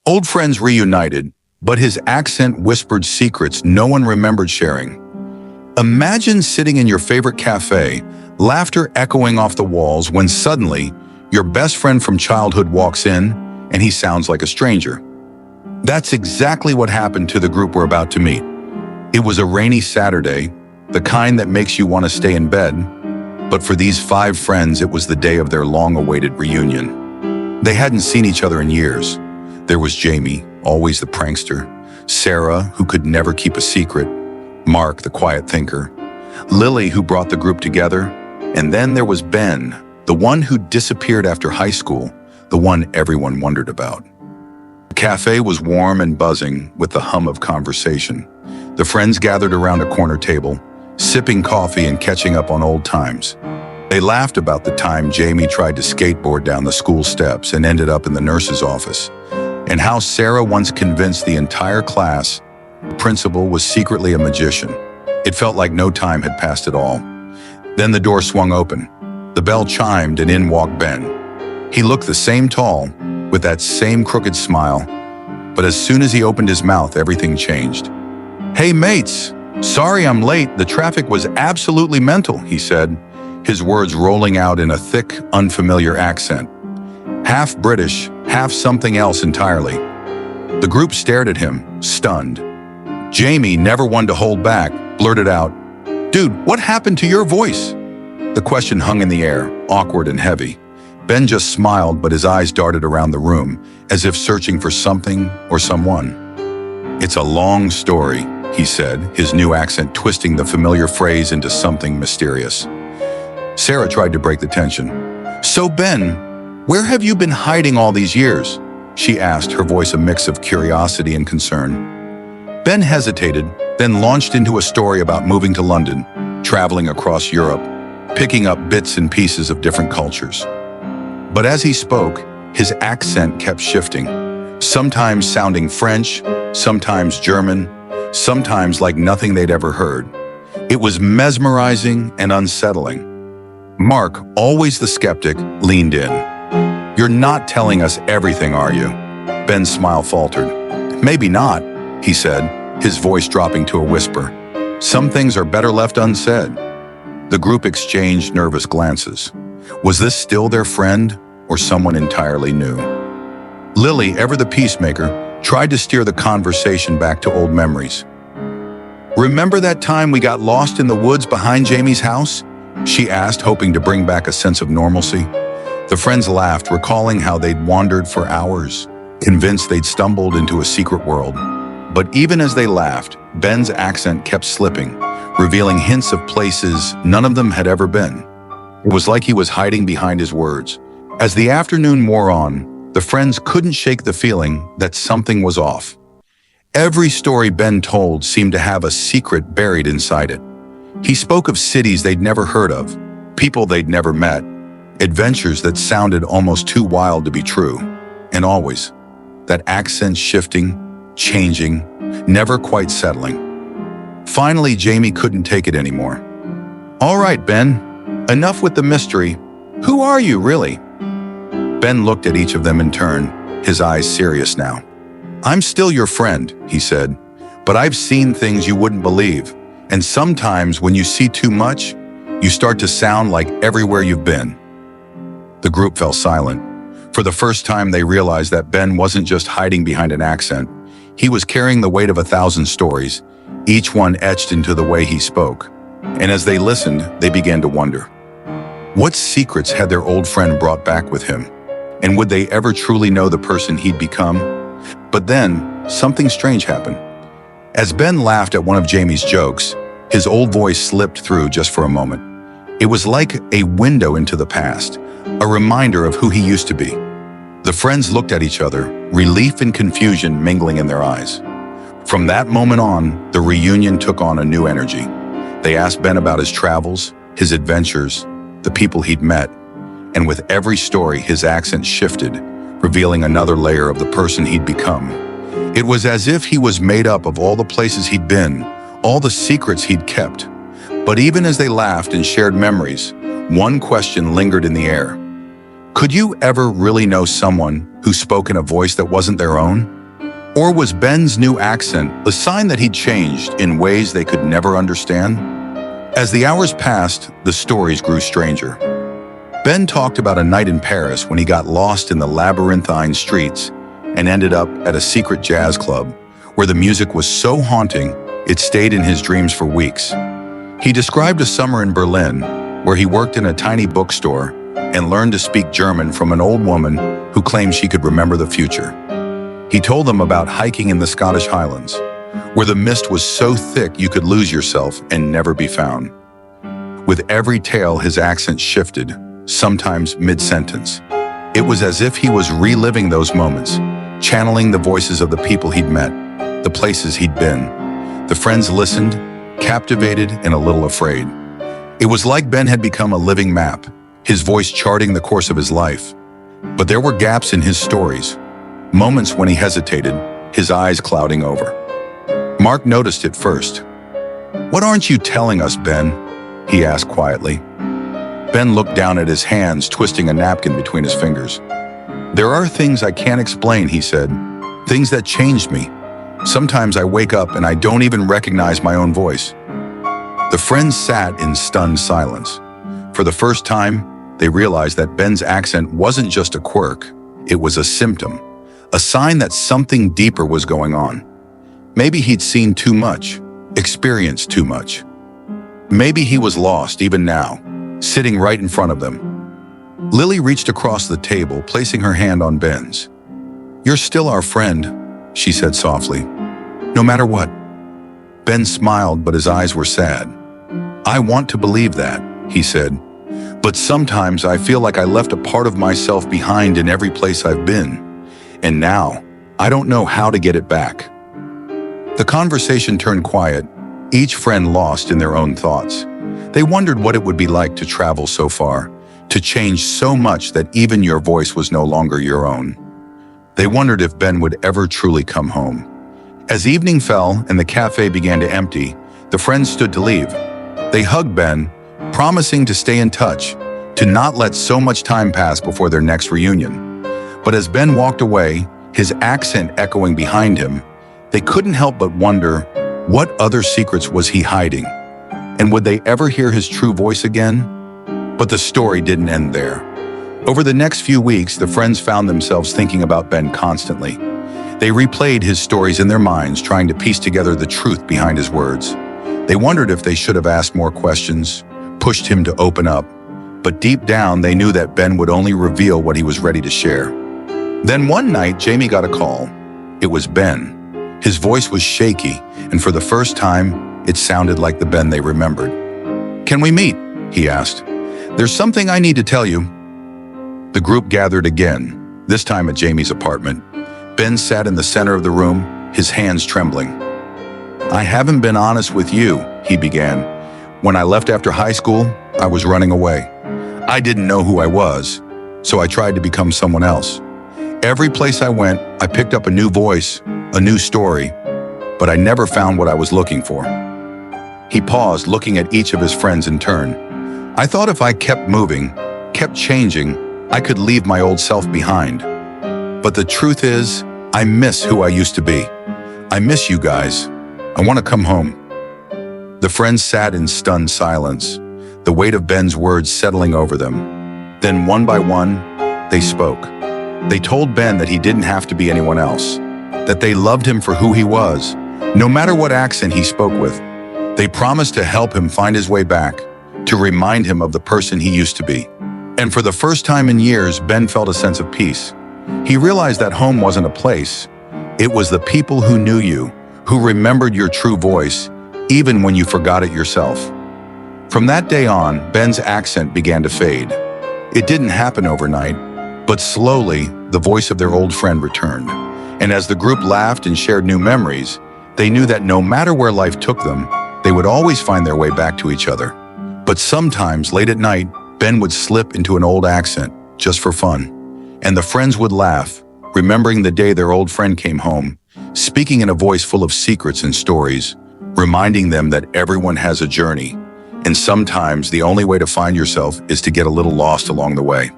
Old friends reunited, but his accent whispered secrets no one remembered sharing. Imagine sitting in your favorite cafe, laughter echoing off the walls when suddenly your best friend from childhood walks in and he sounds like a stranger. That's exactly what happened to the group we're about to meet. It was a rainy Saturday, the kind that makes you want to stay in bed, but for these 5 friends it was the day of their long-awaited reunion. They hadn't seen each other in years. There was Jamie, always the prankster, Sarah, who could never keep a secret, Mark, the quiet thinker, Lily, who brought the group together, and then there was Ben, the one who disappeared after high school, the one everyone wondered about. The cafe was warm and buzzing with the hum of conversation. The friends gathered around a corner table, sipping coffee and catching up on old times. They laughed about the time Jamie tried to skateboard down the school steps and ended up in the nurse's office, and how Sarah once convinced the entire class the principal was secretly a magician. It felt like no time had passed at all. Then the door swung open. The bell chimed and in walked Ben. He looked the same tall, with that same crooked smile, but as soon as he opened his mouth, everything changed. "Hey mates, sorry I'm late, the traffic was absolutely mental," he said, his words rolling out in a thick, unfamiliar accent. Half British, half something else entirely. The group stared at him, stunned. Jamie, never one to hold back, blurted out, "Dude, what happened to your voice?" The question hung in the air, awkward and heavy. Ben just smiled, but his eyes darted around the room, as if searching for something or someone. "It's a long story," he said, his new accent twisting the familiar phrase into something mysterious. Sarah tried to break the tension. "So Ben, where have you been hiding all these years?" she asked, her voice a mix of curiosity and concern. Ben hesitated, then launched into a story about moving to London, traveling across Europe, picking up bits and pieces of different cultures. But as he spoke, his accent kept shifting, sometimes sounding French, sometimes German, sometimes like nothing they'd ever heard. It was mesmerizing and unsettling. Mark, always the skeptic, leaned in. "You're not telling us everything, are you?" Ben's smile faltered. "Maybe not," he said, his voice dropping to a whisper. "Some things are better left unsaid." The group exchanged nervous glances. Was this still their friend or someone entirely new? Lily, ever the peacemaker, tried to steer the conversation back to old memories. "Remember that time we got lost in the woods behind Jamie's house?" she asked, hoping to bring back a sense of normalcy. The friends laughed, recalling how they'd wandered for hours, convinced they'd stumbled into a secret world. But even as they laughed, Ben's accent kept slipping, revealing hints of places none of them had ever been. It was like he was hiding behind his words. As the afternoon wore on, the friends couldn't shake the feeling that something was off. Every story Ben told seemed to have a secret buried inside it. He spoke of cities they'd never heard of, people they'd never met, adventures that sounded almost too wild to be true. And always, that accent shifting, changing, never quite settling. Finally, Jamie couldn't take it anymore. "All right, Ben, enough with the mystery. Who are you, really?" Ben looked at each of them in turn, his eyes serious now. "I'm still your friend," he said, "but I've seen things you wouldn't believe, and sometimes when you see too much, you start to sound like everywhere you've been." The group fell silent. For the first time, they realized that Ben wasn't just hiding behind an accent. He was carrying the weight of 1,000 stories, each one etched into the way he spoke. And as they listened, they began to wonder. What secrets had their old friend brought back with him? And would they ever truly know the person he'd become? But then, something strange happened. As Ben laughed at one of Jamie's jokes, his old voice slipped through just for a moment. It was like a window into the past, a reminder of who he used to be. The friends looked at each other, relief and confusion mingling in their eyes. From that moment on, the reunion took on a new energy. They asked Ben about his travels, his adventures, the people he'd met, and with every story, his accent shifted, revealing another layer of the person he'd become. It was as if he was made up of all the places he'd been, all the secrets he'd kept. But even as they laughed and shared memories, one question lingered in the air. Could you ever really know someone who spoke in a voice that wasn't their own? Or was Ben's new accent a sign that he'd changed in ways they could never understand? As the hours passed, the stories grew stranger. Ben talked about a night in Paris when he got lost in the labyrinthine streets and ended up at a secret jazz club where the music was so haunting it stayed in his dreams for weeks. He described a summer in Berlin where he worked in a tiny bookstore and learned to speak German from an old woman who claimed she could remember the future. He told them about hiking in the Scottish Highlands, where the mist was so thick you could lose yourself and never be found. With every tale, his accent shifted, sometimes mid-sentence. It was as if he was reliving those moments, channeling the voices of the people he'd met, the places he'd been. The friends listened, captivated and a little afraid. It was like Ben had become a living map, his voice charting the course of his life. But there were gaps in his stories, moments when he hesitated, his eyes clouding over. Mark noticed it first. "What aren't you telling us, Ben?" he asked quietly. Ben looked down at his hands, twisting a napkin between his fingers. "There are things I can't explain," he said. "Things that changed me. Sometimes I wake up and I don't even recognize my own voice." The friends sat in stunned silence. For the first time, they realized that Ben's accent wasn't just a quirk, it was a symptom, a sign that something deeper was going on. Maybe he'd seen too much, experienced too much. Maybe he was lost even now, sitting right in front of them. Lily reached across the table, placing her hand on Ben's. "You're still our friend," she said softly. "No matter what." Ben smiled, but his eyes were sad. "I want to believe that," he said. "But sometimes I feel like I left a part of myself behind in every place I've been. And now, I don't know how to get it back." The conversation turned quiet, each friend lost in their own thoughts. They wondered what it would be like to travel so far, to change so much that even your voice was no longer your own. They wondered if Ben would ever truly come home. As evening fell and the cafe began to empty, the friends stood to leave. They hugged Ben, promising to stay in touch, to not let so much time pass before their next reunion. But as Ben walked away, his accent echoing behind him, they couldn't help but wonder, what other secrets was he hiding? And would they ever hear his true voice again? But the story didn't end there. Over the next few weeks, the friends found themselves thinking about Ben constantly. They replayed his stories in their minds, trying to piece together the truth behind his words. They wondered if they should have asked more questions, pushed him to open up. But deep down, they knew that Ben would only reveal what he was ready to share. Then one night, Jamie got a call. It was Ben. His voice was shaky, and for the first time, it sounded like the Ben they remembered. "Can we meet?" he asked. "There's something I need to tell you." The group gathered again, this time at Jamie's apartment. Ben sat in the center of the room, his hands trembling. "I haven't been honest with you," he began. "When I left after high school, I was running away. I didn't know who I was, so I tried to become someone else. Every place I went, I picked up a new voice, a new story, but I never found what I was looking for." He paused, looking at each of his friends in turn. "I thought if I kept moving, kept changing, I could leave my old self behind. But the truth is, I miss who I used to be. I miss you guys. I want to come home." The friends sat in stunned silence, the weight of Ben's words settling over them. Then one by one, they spoke. They told Ben that he didn't have to be anyone else, that they loved him for who he was, no matter what accent he spoke with. They promised to help him find his way back, to remind him of the person he used to be. And for the first time in years, Ben felt a sense of peace. He realized that home wasn't a place. It was the people who knew you, who remembered your true voice, even when you forgot it yourself. From that day on, Ben's accent began to fade. It didn't happen overnight, but slowly, the voice of their old friend returned. And as the group laughed and shared new memories, they knew that no matter where life took them, they would always find their way back to each other. But sometimes, late at night, Ben would slip into an old accent, just for fun. And the friends would laugh, remembering the day their old friend came home, speaking in a voice full of secrets and stories, reminding them that everyone has a journey, and sometimes the only way to find yourself is to get a little lost along the way.